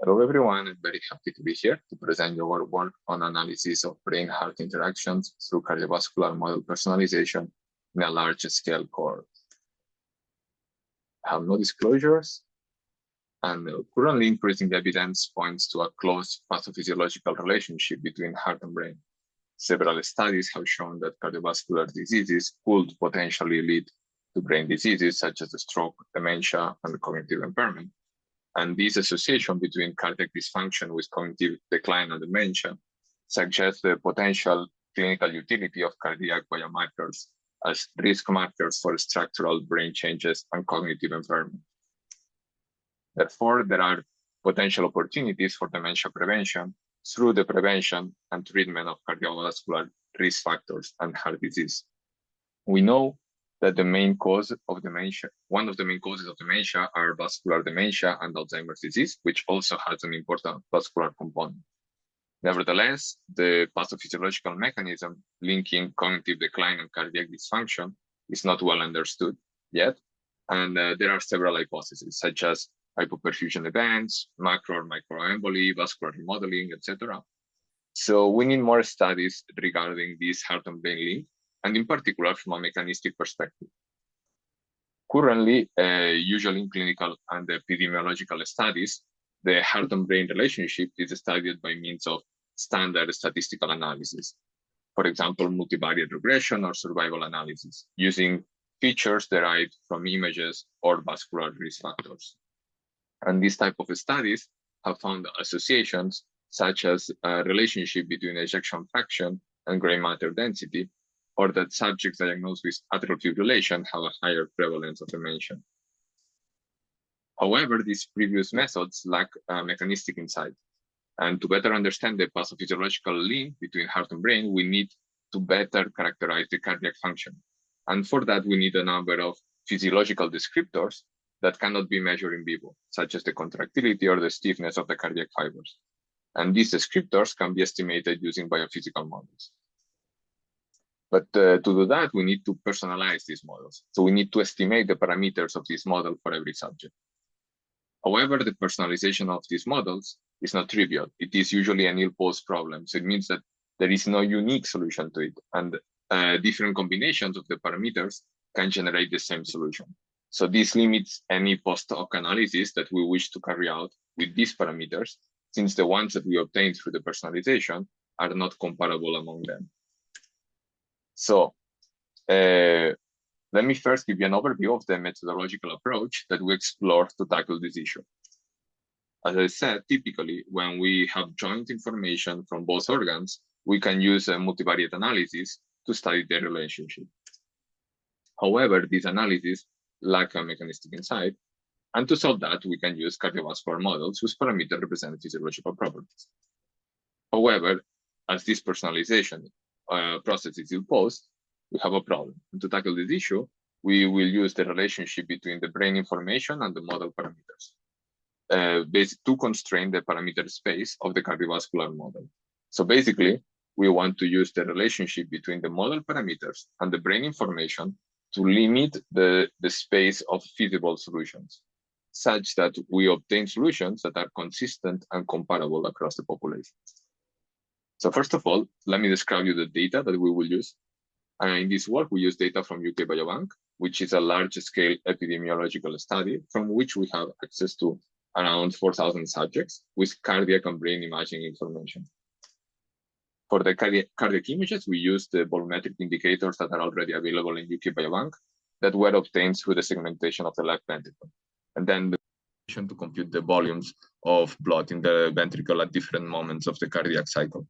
Hello everyone, I'm very happy to be here to present our work on analysis of brain-heart interactions through cardiovascular model personalization in a large-scale cohort. I have no disclosures, and currently increasing evidence points to a close pathophysiological relationship between heart and brain. Several studies have shown that cardiovascular diseases could potentially lead to brain diseases such as stroke, dementia, and cognitive impairment. And this association between cardiac dysfunction with cognitive decline and dementia suggests the potential clinical utility of cardiac biomarkers as risk markers for structural brain changes and cognitive impairment. Therefore, there are potential opportunities for dementia prevention through the prevention and treatment of cardiovascular risk factors and heart disease. We know that the main cause of dementia, one of the main causes of dementia are vascular dementia and Alzheimer's disease, which also has an important vascular component. Nevertheless, the pathophysiological mechanism linking cognitive decline and cardiac dysfunction is not well understood yet. And there are several hypotheses, such as hypoperfusion events, macro or microemboli, vascular remodeling, etc. So we need more studies regarding this heart and brain link, and in particular from a mechanistic perspective. Currently, usually in clinical and epidemiological studies, the heart and brain relationship is studied by means of standard statistical analysis. For example, multivariate regression or survival analysis, using features derived from images or vascular risk factors. And this type of studies have found associations such as a relationship between ejection fraction and gray matter density, or that subjects diagnosed with atrial fibrillation have a higher prevalence of dementia. However, these previous methods lack mechanistic insight. And to better understand the pathophysiological link between heart and brain, we need to better characterize the cardiac function. And for that, we need a number of physiological descriptors that cannot be measured in vivo, such as the contractility or the stiffness of the cardiac fibers. And these descriptors can be estimated using biophysical models. But to do that, we need to personalize these models. So we need to estimate the parameters of this model for every subject. However, the personalization of these models is not trivial. It is usually an ill-posed problem. So it means that there is no unique solution to it. And different combinations of the parameters can generate the same solution. So this limits any post-hoc analysis that we wish to carry out with these parameters, since the ones that we obtain through the personalization are not comparable among them. So let me first give you an overview of the methodological approach that we explore to tackle this issue. As I said, typically, when we have joint information from both organs, we can use a multivariate analysis to study their relationship. However, this analysis lack a mechanistic insight, and to solve that, we can use cardiovascular models whose parameters represent physiological properties. However, as this personalization process is ill-posed, we have a problem. And to tackle this issue, we will use the relationship between the brain information and the model parameters, to constrain the parameter space of the cardiovascular model. So basically, we want to use the relationship between the model parameters and the brain information to limit the space of feasible solutions, such that we obtain solutions that are consistent and comparable across the population. So first of all, let me describe you the data that we will use. In this work, we use data from UK Biobank, which is a large-scale epidemiological study from which we have access to around 4,000 subjects with cardiac and brain imaging information. For the cardiac images, we use the volumetric indicators that are already available in UK Biobank that were obtained through the segmentation of the left ventricle. And then the to compute the volumes of blood in the ventricle at different moments of the cardiac cycle.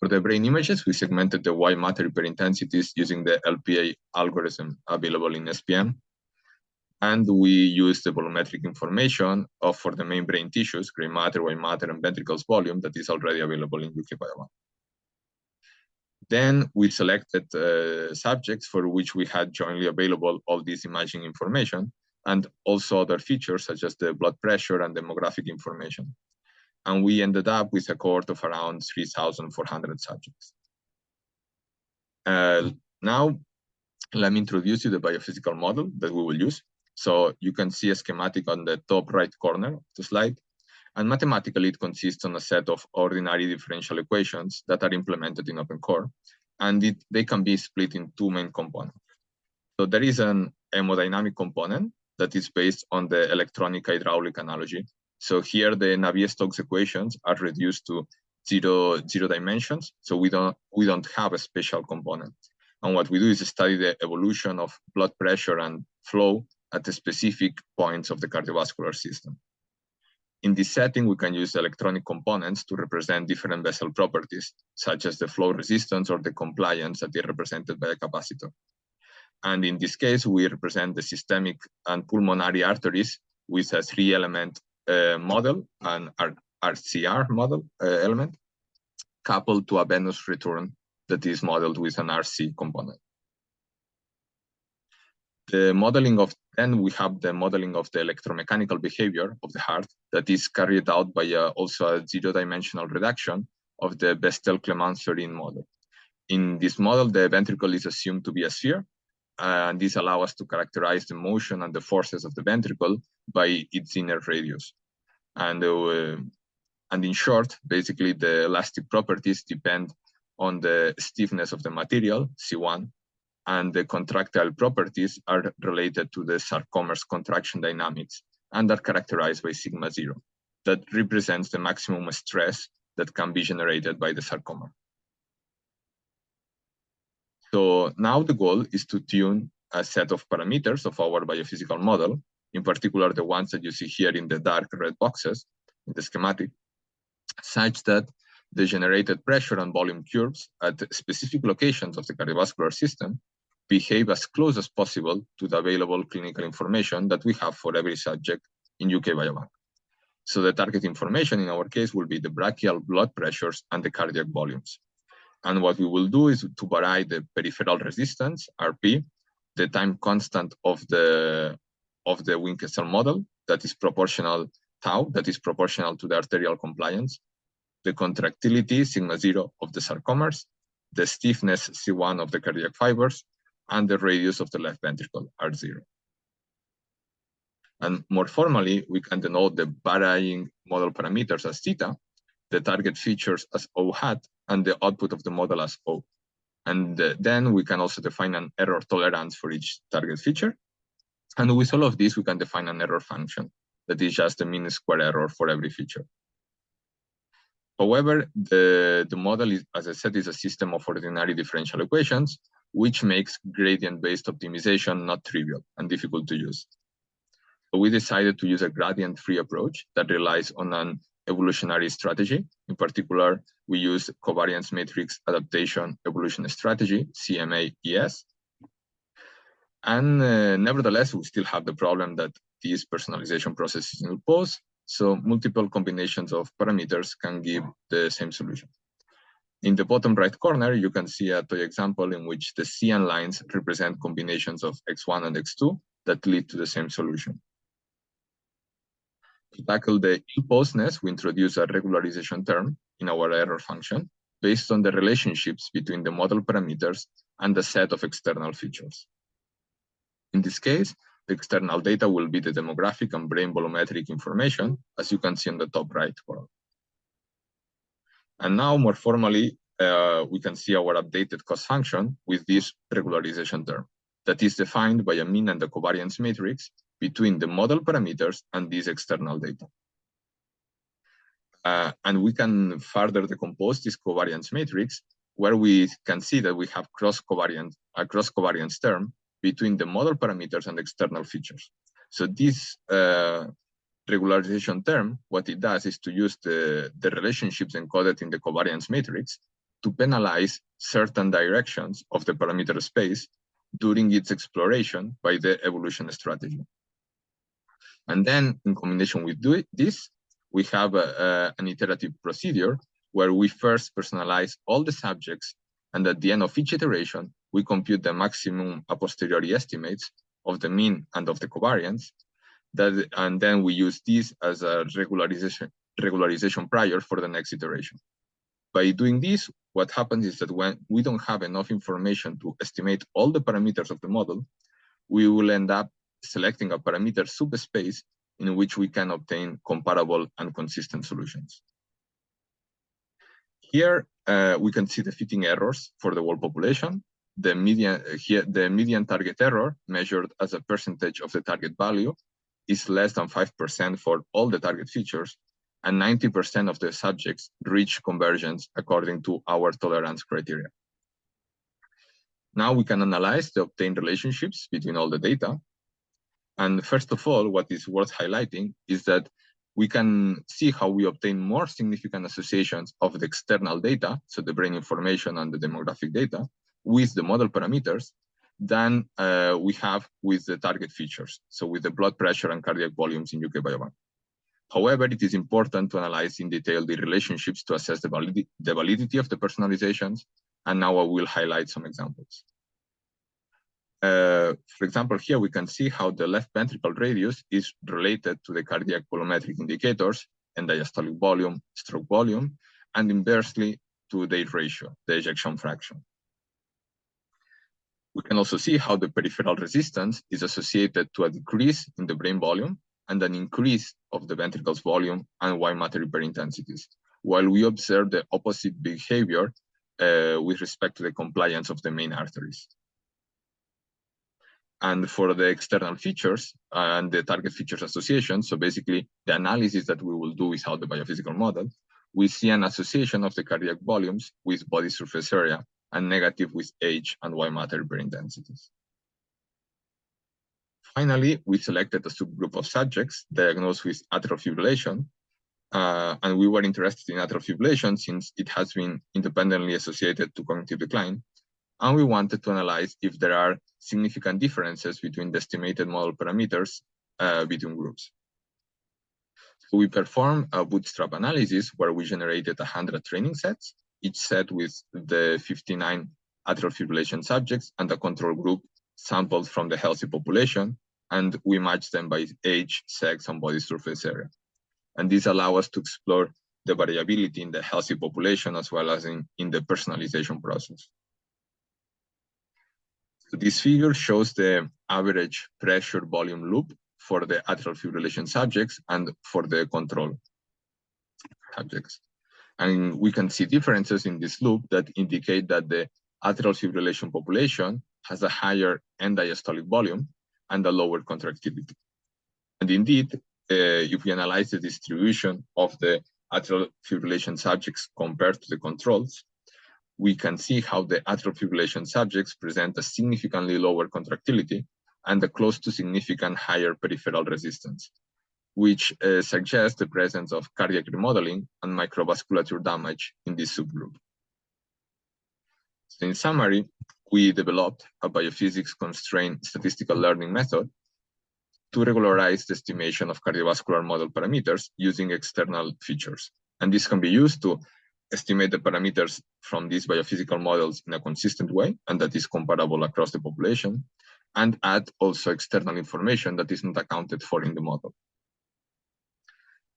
For the brain images, we segmented the white matter hyperintensities using the LPA algorithm available in SPM. And we used the volumetric information for the main brain tissues, gray matter, white matter, and ventricles volume that is already available in UK Biobank. Then we selected subjects for which we had jointly available all this imaging information, and also other features such as the blood pressure and demographic information. And we ended up with a cohort of around 3,400 subjects. Now, let me introduce you the biophysical model that we will use. So you can see a schematic on the top right corner of the slide. And mathematically, it consists on a set of ordinary differential equations that are implemented in OpenCore, and they can be split in two main components. So there is an hemodynamic component that is based on the electronic hydraulic analogy. So here the Navier-Stokes equations are reduced to zero dimensions, so we don't have a special component. And what we do is study the evolution of blood pressure and flow at the specific points of the cardiovascular system. In this setting, we can use electronic components to represent different vessel properties, such as the flow resistance or the compliance that is represented by a capacitor. And in this case, we represent the systemic and pulmonary arteries with a three-element model, an RCR model element, coupled to a venous return that is modeled with an RC component. Then we have the modeling of the electromechanical behavior of the heart that is carried out by also a zero-dimensional reduction of the Bestel-Clemence-Serine model. In this model, the ventricle is assumed to be a sphere, and this allows us to characterize the motion and the forces of the ventricle by its inner radius. And in short, basically, the elastic properties depend on the stiffness of the material, C1, and the contractile properties are related to the sarcomer's contraction dynamics and are characterized by sigma 0. That represents the maximum stress that can be generated by the sarcomer. So now the goal is to tune a set of parameters of our biophysical model, in particular the ones that you see here in the dark red boxes in the schematic, such that the generated pressure and volume curves at specific locations of the cardiovascular system behave as close as possible to the available clinical information that we have for every subject in UK Biobank. So the target information in our case will be the brachial blood pressures and the cardiac volumes. And what we will do is to vary the peripheral resistance, RP, the time constant of the Winchester model that is proportional tau, that is proportional to the arterial compliance, the contractility, sigma 0 of the sarcomers, the stiffness, C1 of the cardiac fibers, and the radius of the left ventricle, R0. And more formally, we can denote the varying model parameters as theta, the target features as O hat, and the output of the model as O. And then we can also define an error tolerance for each target feature. And with all of this, we can define an error function that is just the mean square error for every feature. However, the model, is, as I said, is a system of ordinary differential equations, which makes gradient-based optimization not trivial and difficult to use. So we decided to use a gradient-free approach that relies on an evolutionary strategy. In particular, we use covariance matrix adaptation evolution strategy, CMA-ES. And nevertheless, we still have the problem that this personalization process is in pause, so multiple combinations of parameters can give the same solution. In the bottom right corner, you can see a toy example in which the cyan lines represent combinations of x1 and x2 that lead to the same solution. To tackle the ill-posedness, we introduce a regularization term in our error function based on the relationships between the model parameters and the set of external features. In this case, the external data will be the demographic and brain-volumetric information, as you can see on the top right column. And now, more formally, we can see our updated cost function with this regularization term that is defined by a mean and the covariance matrix between the model parameters and this external data. And we can further decompose this covariance matrix where we can see that we have a cross-covariance term between the model parameters and external features. So this regularization term, what it does is to use the relationships encoded in the covariance matrix to penalize certain directions of the parameter space during its exploration by the evolution strategy. And then in combination with this, we have an iterative procedure where we first personalize all the subjects, and at the end of each iteration, we compute the maximum a posteriori estimates of the mean and of the covariance, and then we use this as a regularization prior for the next iteration. By doing this, what happens is that when we don't have enough information to estimate all the parameters of the model, we will end up selecting a parameter subspace in which we can obtain comparable and consistent solutions. Here, we can see the fitting errors for the whole population. The median target error, measured as a percentage of the target value, is less than 5% for all the target features, and 90% of the subjects reach convergence according to our tolerance criteria. Now we can analyze the obtained relationships between all the data. And first of all, what is worth highlighting is that we can see how we obtain more significant associations of the external data, so the brain information and the demographic data, with the model parameters than we have with the target features, so with the blood pressure and cardiac volumes in UK Biobank. However, it is important to analyze in detail the relationships to assess the validity of the personalizations, and now I will highlight some examples. For example, here we can see how the left ventricle radius is related to the cardiac volumetric indicators and diastolic volume, stroke volume, and inversely to their ratio, the ejection fraction. We can also see how the peripheral resistance is associated to a decrease in the brain volume and an increase of the ventricles volume and white matter hyperintensities, while we observe the opposite behavior with respect to the compliance of the main arteries. And for the external features and the target features association, so basically the analysis that we will do without the biophysical model, we see an association of the cardiac volumes with body surface area and negative with age and white matter hyperintensities. Finally, we selected a subgroup of subjects diagnosed with atrial fibrillation, and we were interested in atrial fibrillation since it has been independently associated to cognitive decline. And we wanted to analyze if there are significant differences between the estimated model parameters between groups. So we performed a bootstrap analysis where we generated 100 training sets, each set with the 59 atrial fibrillation subjects and a control group sampled from the healthy population, and we matched them by age, sex, and body surface area. And this allows us to explore the variability in the healthy population as well as in the personalization process. So this figure shows the average pressure volume loop for the atrial fibrillation subjects and for the control subjects. And we can see differences in this loop that indicate that the atrial fibrillation population has a higher end diastolic volume and a lower contractility. And indeed, if we analyze the distribution of the atrial fibrillation subjects compared to the controls, we can see how the atrial fibrillation subjects present a significantly lower contractility and a close to significant higher peripheral resistance, which suggests the presence of cardiac remodeling and microvasculature damage in this subgroup. So in summary, we developed a biophysics-constrained statistical learning method to regularize the estimation of cardiovascular model parameters using external features. And this can be used to estimate the parameters from these biophysical models in a consistent way, and that is comparable across the population, and add also external information that is not accounted for in the model.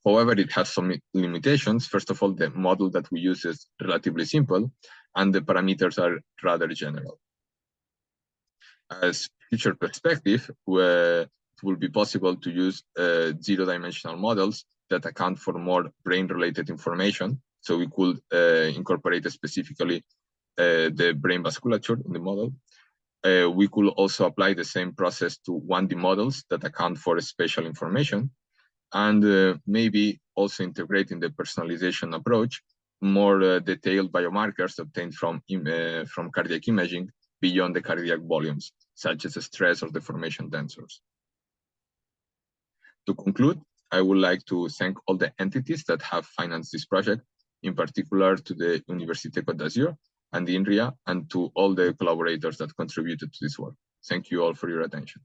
However, it has some limitations. First of all, the model that we use is relatively simple, and the parameters are rather general. As future perspective, it will be possible to use zero-dimensional models that account for more brain-related information. So we could incorporate specifically the brain vasculature in the model. We could also apply the same process to 1D models that account for spatial information, and maybe also integrate in the personalization approach more detailed biomarkers obtained from cardiac imaging beyond the cardiac volumes, such as stress or deformation tensors. To conclude, I would like to thank all the entities that have financed this project, in particular to the Université Côte d'Azur and the INRIA, and to all the collaborators that contributed to this work. Thank you all for your attention.